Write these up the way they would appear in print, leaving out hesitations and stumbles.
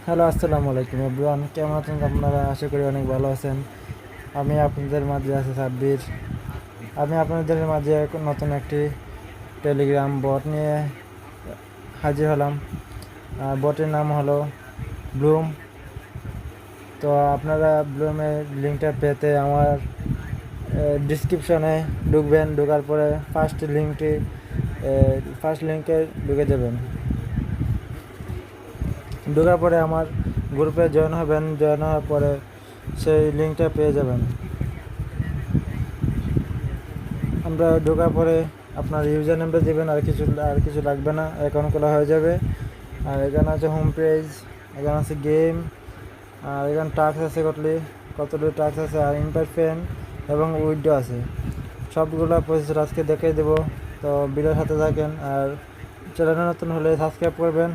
Hello, আসসালামু আলাইকুম everyone. কেমন আছেন আপনারা? আশা করি অনেক ভালো আছেন। আমি আপনাদের মাঝে আছি সাব্বির। আমি আপনাদের মাঝে নতুন একটি টেলিগ্রাম বট নিয়ে হাজির হলাম। বটের নাম হলো ব্লুম। তো আপনারা ব্লুমের লিঙ্কটা পেতে আমার ডিসক্রিপশনে ঢুকবেন। ঢোকার পরে ফার্স্ট লিঙ্কে ঢুকে যাবেন। ঢোকার পরে আমার গ্রুপে জয়েন হবেন। জয়েন হওয়ার পরে সেই লিঙ্কটা পেয়ে যাবেন। আমরা ঢোকার পরে আপনার ইউজার নেমটা দেবেন, আর কিছু লাগবে না, অ্যাকাউন্ট খোলা হয়ে যাবে। আর এখানে আছে হোম পেজ, এখানে আছে গেম, আর এখানে টাস্ক আছে কতগুলো টাস্ক আছে, আর ইনভাইট ফ্রেন্ড এবং উইডো আছে। সবগুলো প্রসেস আজকে দেখিয়ে দেবো। তো ভিডিওর সাথে থাকেন। আর চ্যানেলে নতুন হলে সাবস্ক্রাইব করবেন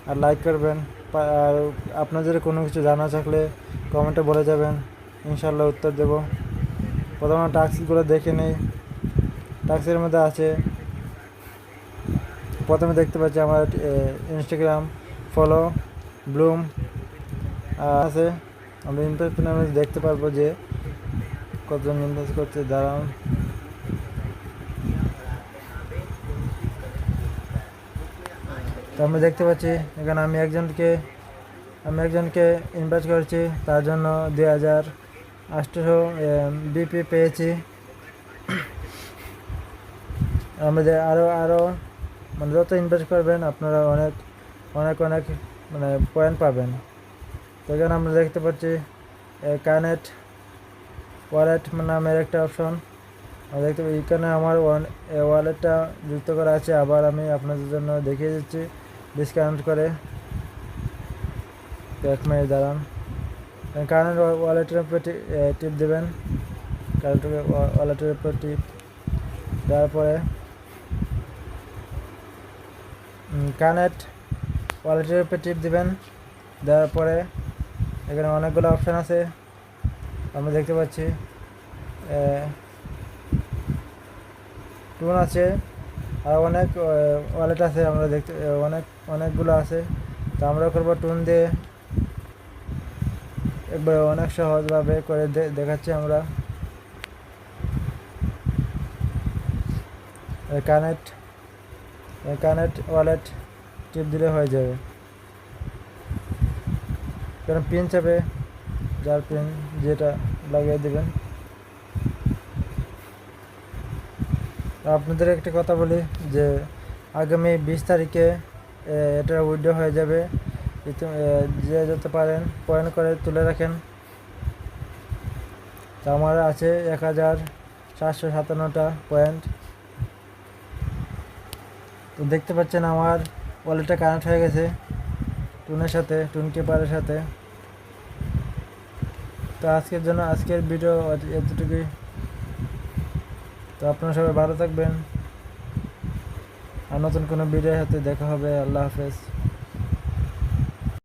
আর লাইক করবেন। আর আপনাদের কোনো কিছু জানা থাকলে কমেন্টে বলে যাবেন, ইনশাল্লাহ উত্তর দেব। প্রথমে টাস্কগুলো দেখে নেই। টাস্কের মধ্যে আছে, প্রথমে দেখতে পাচ্ছি আমার ইনস্টাগ্রাম ফলো ব্লুম আছে। আমরা ইনভেস্ট নামে দেখতে পারবো যে কতজন ইনভেস্ট করছে। দাঁড়ান, তো আমরা দেখতে পাচ্ছি এখানে আমি একজনকে ইনভেস্ট করেছি, তার জন্য 2800 বিপি পেয়েছি। আমাদের আরও মানে যত ইনভেস্ট করবেন আপনারা অনেক অনেক অনেক মানে পয়েন্ট পাবেন। তো এখানে আমরা দেখতে পাচ্ছি কানেক্ট ওয়ালেট নামের একটা অপশন দেখতে পাচ্ছি। এখানে আমার ওয়ালেটটা যুক্ত করা আছে। আবার আমি আপনাদের জন্য দেখিয়ে দিচ্ছি ডিসকাউন্ট করে। 1 মিনিট দাঁড়ান। কারেন্ট ওয়ালেটের উপর টিপ দেবেন। কারেন্ট ওয়ালেটের উপর টিপ দেওয়ার পরে কানেক্ট ওয়ালেটের উপর টিপ দেবেন। দেওয়ার পরে এখানে অনেকগুলো অপশান আছে আমরা দেখতে পাচ্ছি। টুন আছে, আর অনেক ওয়ালেট আছে আমরা দেখতে অনেকগুলো আছে। তো আমরা করবো টুন দিয়ে। একবার অনেক সহজভাবে করে দেখাচ্ছি আমরা। কানেক্ট ওয়ালেট টিপ দিলে হয়ে যাবে। কারণ পিন চাপে, যার পিন যেটা লাগিয়ে দেবেন। আপনাদের একটা কথা বলি যে আগামী 20 তারিখে এটা উইথড্র হয়ে যাবে। যে যেতে পারেন পয়েন্ট করে তুলে রাখেন। তো আমার আছে 1757টা পয়েন্ট। তো দেখতে পাচ্ছেন আমার ওয়ালেটটা কানেক্ট হয়ে গেছে টুন কিপারের সাথে। তো আজকের ভিডিও এতটুকুই। তো আপনারা সবাই ভালো থাকবেন, আর নতুন কোনো ভিডিওর সাথে দেখা হবে। আল্লাহ হাফেজ।